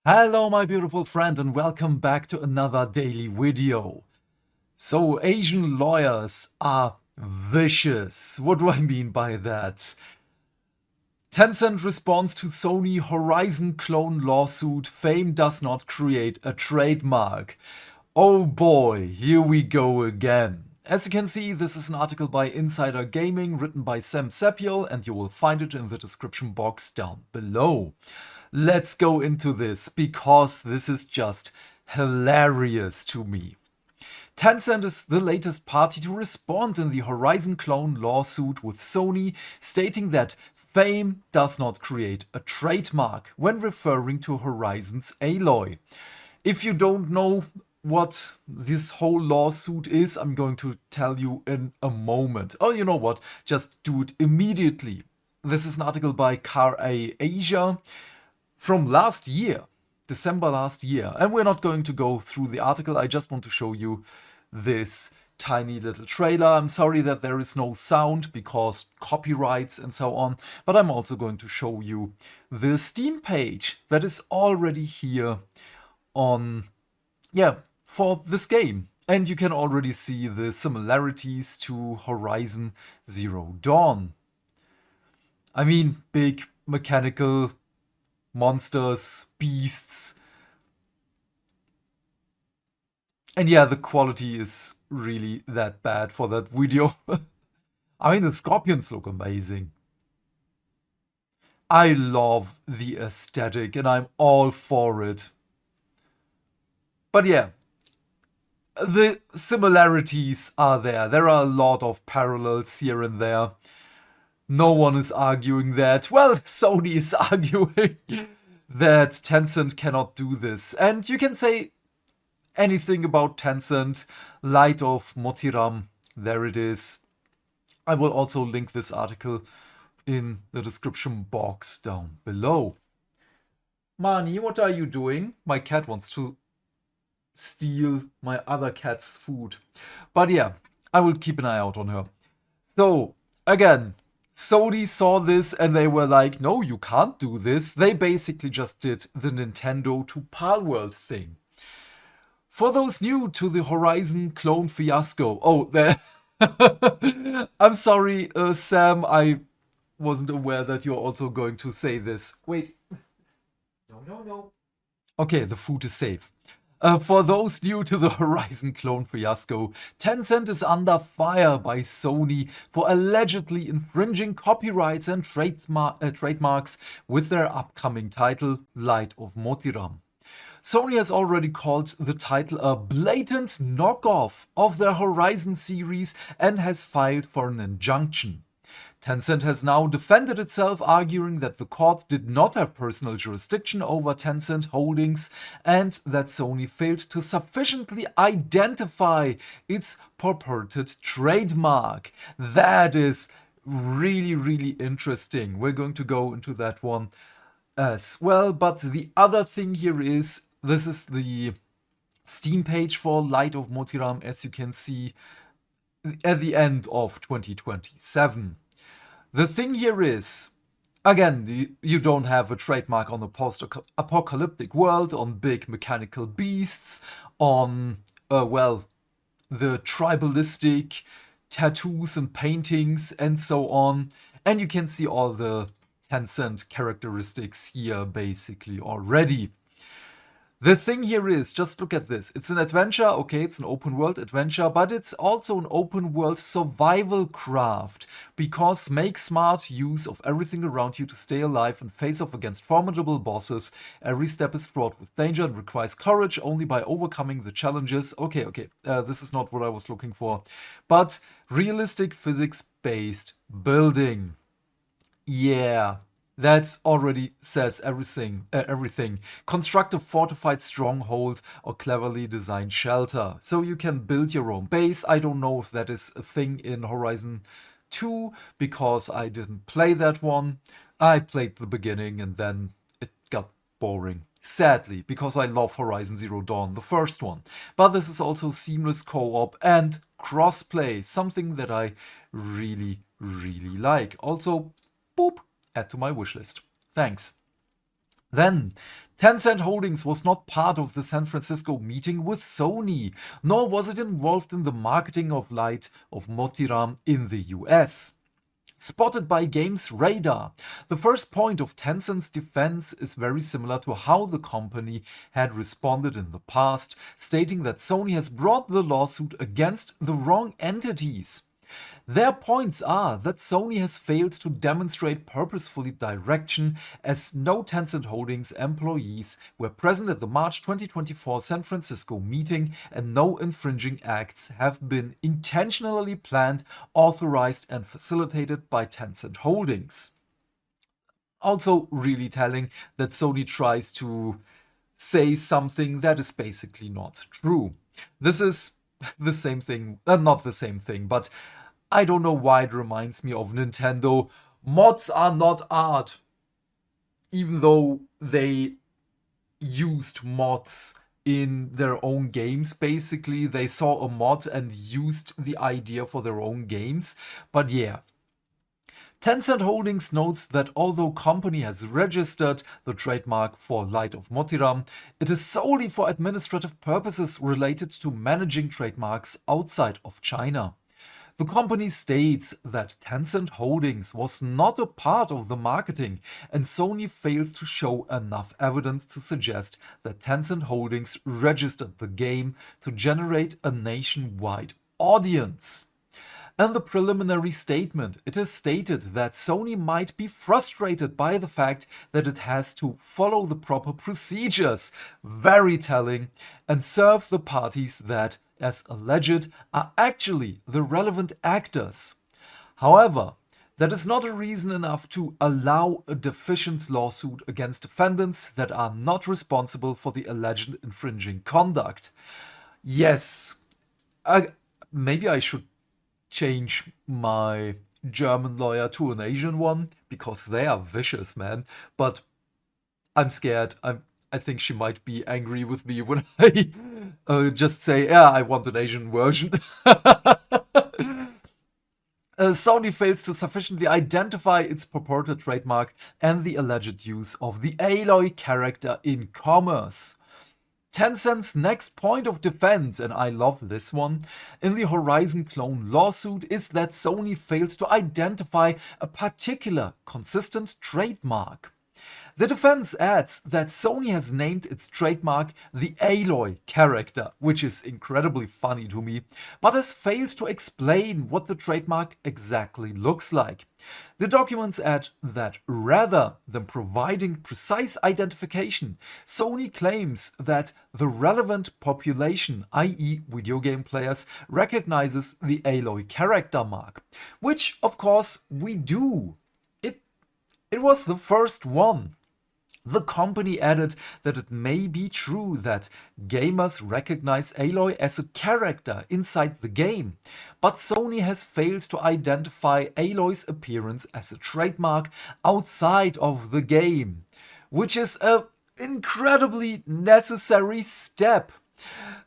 Hello my beautiful friend and welcome back to another daily video. So Asian lawyers are vicious. What do I mean by that? Tencent responds to Sony Horizon clone lawsuit. Fame does not create a trademark. Oh boy, here we go again. As you can see, this is an article by Insider Gaming written by Sam Sepiel, and you will find it in the description box down below. Let's go into this because this is just hilarious to me. Tencent is the latest party to respond in the Horizon clone lawsuit with Sony, stating that fame does not create a trademark when referring to Horizon's Aloy. If you don't know what this whole lawsuit is, I'm going to tell you in a moment. Oh, you know what? Just do it immediately. This is an article by Car A Asia from last year, December last year. And we're not going to go through the article. I just want to show you this tiny little trailer. I'm sorry that there is no sound because copyrights and so on. But I'm also going to show you the Steam page that is already here on, for this game. And you can already see the similarities to Horizon Zero Dawn. I mean, big mechanical monsters, beasts. And yeah, the quality is really that bad for that video. I mean, the scorpions look amazing. I love the aesthetic and I'm all for it. But yeah, the similarities are there. There are a lot of parallels here and there. No one is arguing that. Well, Sony is arguing that Tencent cannot do this. And you can say anything about Tencent. Light of Motiram, there it is. I will also link this article in the description box down below. Mani, what are you doing? My cat wants to steal my other cat's food. But yeah, I will keep an eye out on her. So, again, Sony saw this and they were like, no, you can't do this. They basically just did the Nintendo to Palworld thing. For those new to the Horizon clone fiasco. Oh, there. I'm sorry, Sam. I wasn't aware that you're also going to say this. Wait. No. Okay, the food is safe. For those new to the Horizon clone fiasco, Tencent is under fire by Sony for allegedly infringing copyrights and trademarks with their upcoming title, Light of Motiram. Sony has already called the title a blatant knockoff of their Horizon series and has filed for an injunction. Tencent has now defended itself, arguing that the court did not have personal jurisdiction over Tencent holdings and that Sony failed to sufficiently identify its purported trademark. That is really, really interesting. We're going to go into that one as well. But the other thing here is, this is the Steam page for Light of Motiram, as you can see, at the end of 2027. The thing here is, again, you don't have a trademark on a post-apocalyptic world, on big mechanical beasts, on, the tribalistic tattoos and paintings and so on. And you can see all the Tencent characteristics here basically already. The thing here is, just look at this. It's an adventure, okay, it's an open world adventure, but it's also an open world survival craft, because make smart use of everything around you to stay alive and face off against formidable bosses. Every step is fraught with danger and requires courage only by overcoming the challenges. Okay, this is not what I was looking for. But realistic physics-based building. Yeah. That already says everything. Construct a fortified stronghold or cleverly designed shelter. So you can build your own base. I don't know if that is a thing in Horizon 2 because I didn't play that one. I played the beginning and then it got boring. Sadly, because I love Horizon Zero Dawn, the first one. But this is also seamless co-op and crossplay, something that I really, really like. Also, boop. Add to my wishlist. Thanks. Then, Tencent Holdings was not part of the San Francisco meeting with Sony, nor was it involved in the marketing of Light of Motiram in the US. Spotted by Games Radar, the first point of Tencent's defense is very similar to how the company had responded in the past, stating that Sony has brought the lawsuit against the wrong entities. Their points are that Sony has failed to demonstrate purposefully direction, as no Tencent Holdings employees were present at the March 2024 San Francisco meeting, and no infringing acts have been intentionally planned, authorized, and facilitated by Tencent Holdings. Also really telling that Sony tries to say something that is basically not true. This is the same thing, not the same thing, but I don't know why it reminds me of Nintendo. Mods are not art. Even though they used mods in their own games, basically. They saw a mod and used the idea for their own games. But yeah. Tencent Holdings notes that although company has registered the trademark for Light of Motiram, it is solely for administrative purposes related to managing trademarks outside of China. The company states that Tencent Holdings was not a part of the marketing, and Sony fails to show enough evidence to suggest that Tencent Holdings registered the game to generate a nationwide audience. In the preliminary statement, it is stated that Sony might be frustrated by the fact that it has to follow the proper procedures, very telling, and serve the parties that, as alleged, are actually the relevant actors. However, that is not a reason enough to allow a deficient lawsuit against defendants that are not responsible for the alleged infringing conduct. Yes, maybe I should change my German lawyer to an Asian one, because they are vicious, man. But I'm scared. I think she might be angry with me when I just say, yeah, I want an Asian version. Sony fails to sufficiently identify its purported trademark and the alleged use of the Aloy character in commerce. Tencent's next point of defense, and I love this one, in the Horizon clone lawsuit is that Sony fails to identify a particular consistent trademark. The defense adds that Sony has named its trademark the Aloy character, which is incredibly funny to me, but has failed to explain what the trademark exactly looks like. The documents add that rather than providing precise identification, Sony claims that the relevant population, i.e. video game players, recognizes the Aloy character mark, which of course we do. It was the first one. The company added that it may be true that gamers recognize Aloy as a character inside the game, but Sony has failed to identify Aloy's appearance as a trademark outside of the game, which is an incredibly necessary step.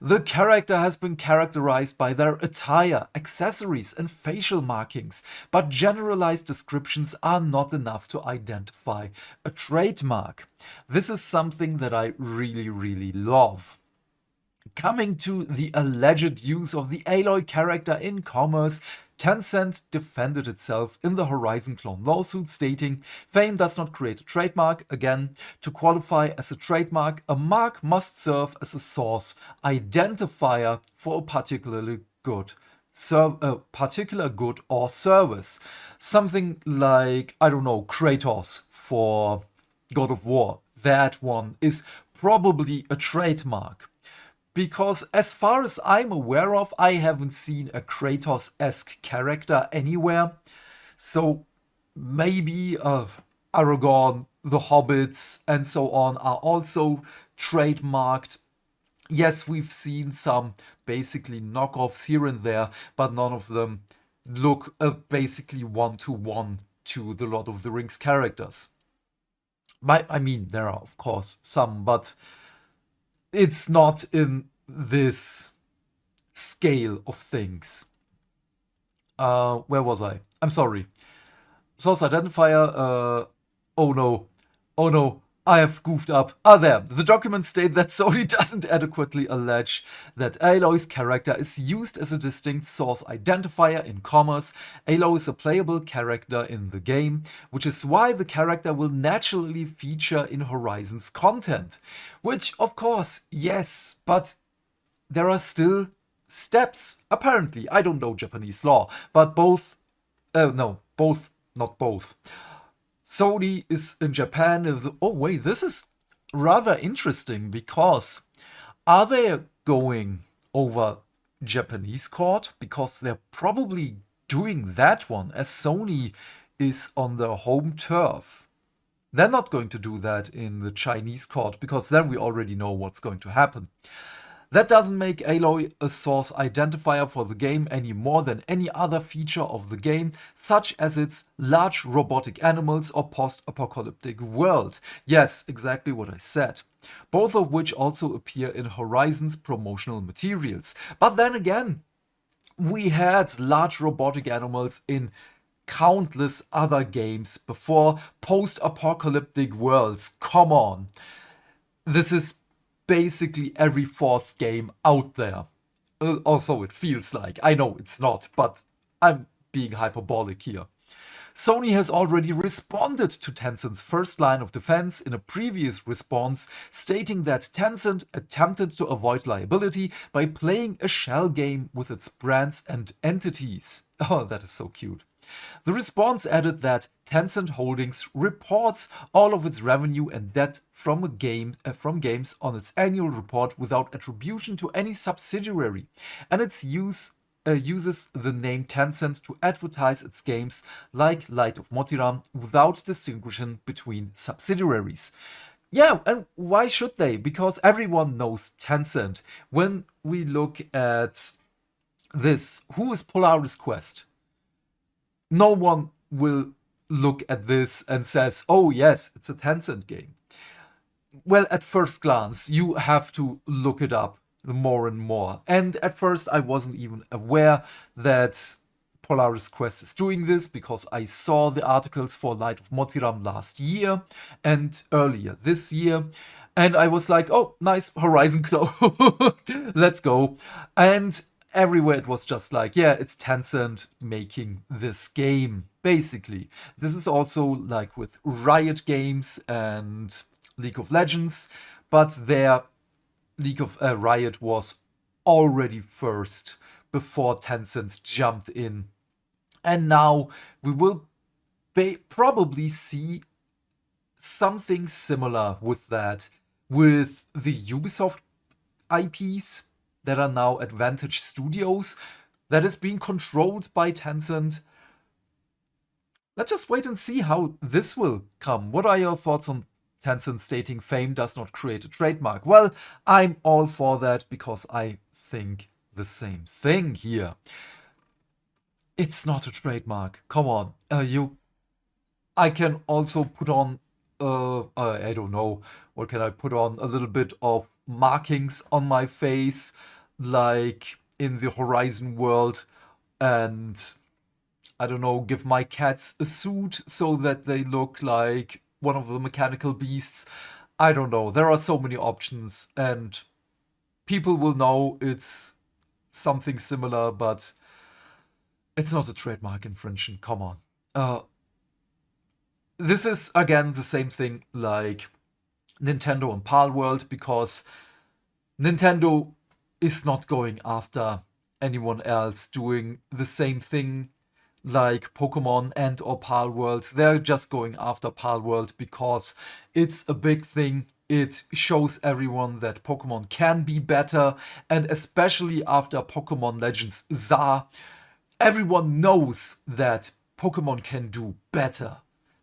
The character has been characterized by their attire, accessories, and facial markings, but generalized descriptions are not enough to identify a trademark. This is something that I really love. Coming to the alleged use of the Aloy character in commerce, Tencent defended itself in the Horizon clone lawsuit, stating, "Fame does not create a trademark. Again, to qualify as a trademark, a mark must serve as a source identifier for a particular good or service. Something like, I don't know, Kratos for God of War. That one is probably a trademark. Because as far as I'm aware of, I haven't seen a Kratos-esque character anywhere. So maybe Aragorn, the Hobbits, and so on are also trademarked. Yes, we've seen some basically knockoffs here and there, but none of them look basically one-to-one to the Lord of the Rings characters. I mean, there are of course some, but it's not in this scale of things. Where was I? I'm sorry. Source identifier. Oh no. I have goofed up. Ah, there. The documents state that Sony doesn't adequately allege that Aloy's character is used as a distinct source identifier in commerce. Aloy is a playable character in the game, which is why the character will naturally feature in Horizon's content. Which, of course, yes, but there are still steps. Apparently, I don't know Japanese law, but both, no, both, not both. Sony is in Japan. Oh, wait, this is rather interesting because are they going over Japanese court? Because they're probably doing that one as Sony is on their home turf. They're not going to do that in the Chinese court because then we already know what's going to happen. That doesn't make Aloy a source identifier for the game any more than any other feature of the game, such as its large robotic animals or post-apocalyptic world. Yes, exactly what I said. Both of which also appear in Horizon's promotional materials. But then again, we had large robotic animals in countless other games before. Post-apocalyptic worlds, come on. This is basically every fourth game out there. Also, it feels like. I know it's not, but I'm being hyperbolic here. Sony has already responded to Tencent's first line of defense in a previous response, stating that Tencent attempted to avoid liability by playing a shell game with its brands and entities. Oh, that is so cute. The response added that Tencent Holdings reports all of its revenue and debt from games on its annual report without attribution to any subsidiary, and its uses the name Tencent to advertise its games like Light of Motiram without distinguishing between subsidiaries. Yeah, and why should they? Because everyone knows Tencent. When we look at this, who is Polaris Quest? No one will look at this and says, oh yes, it's a Tencent game. Well, at first glance, you have to look it up more and more. And at first, I wasn't even aware that Polaris Quest is doing this because I saw the articles for Light of Motiram last year and earlier this year. And I was like, oh, nice, Horizon clone. Let's go. And everywhere it was just like, yeah, it's Tencent making this game, basically. This is also like with Riot Games and League of Legends, but their Riot was already first before Tencent jumped in. And now we will probably see something similar with that, with the Ubisoft IPs that are now Advantage Studios, that is being controlled by Tencent. Let's just wait and see how this will come. What are your thoughts on Tencent stating fame does not create a trademark? Well, I'm all for that because I think the same thing here. It's not a trademark. Come on. I can also put on, I don't know, what can I put on? A little bit of markings on my face, like in the Horizon world, and I don't know, give my cats a suit so that they look like one of the mechanical beasts. I don't know. There are so many options, and people will know it's something similar, but it's not a trademark infringement. Come on. This is, again, the same thing like Nintendo and Palworld, because Nintendo is not going after anyone else doing the same thing like Pokemon and or Palworld. They're just going after Palworld because it's a big thing. It shows everyone that Pokemon can be better, and especially after Pokemon Legends ZA, everyone knows that Pokemon can do better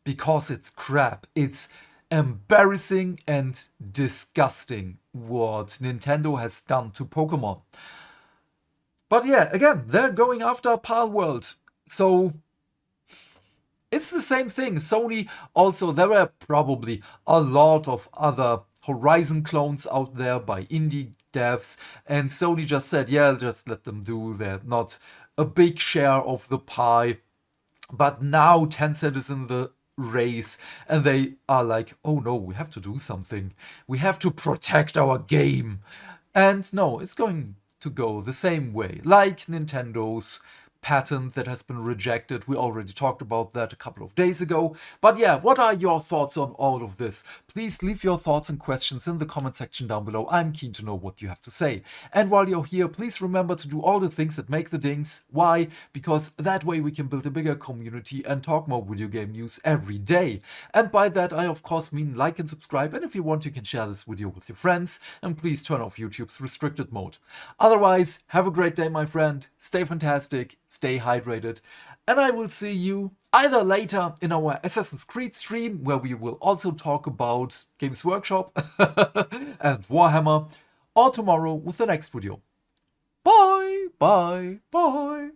because it's crap. It's embarrassing and disgusting what Nintendo has done to Pokemon. But yeah, again, they're going after Palworld. So it's the same thing. Sony also, there were probably a lot of other Horizon clones out there by indie devs, and Sony just said, yeah, just let them do that. Not a big share of the pie. But now Tencent is in the race, and they are like, oh no, we have to do something. We have to protect our game. And no, it's going to go the same way, like Nintendo's patent that has been rejected. We already talked about that a couple of days ago. But yeah, what are your thoughts on all of this? Please leave your thoughts and questions in the comment section down below. I'm keen to know what you have to say. And while you're here, please remember to do all the things that make the dings. Why? Because that way we can build a bigger community and talk more video game news every day. And by that I of course mean like and subscribe, and if you want you can share this video with your friends, and please turn off YouTube's restricted mode. Otherwise, have a great day, my friend. Stay fantastic, stay hydrated, and I will see you either later in our Assassin's Creed stream, where we will also talk about Games Workshop and Warhammer, or tomorrow with the next video. Bye, bye, bye.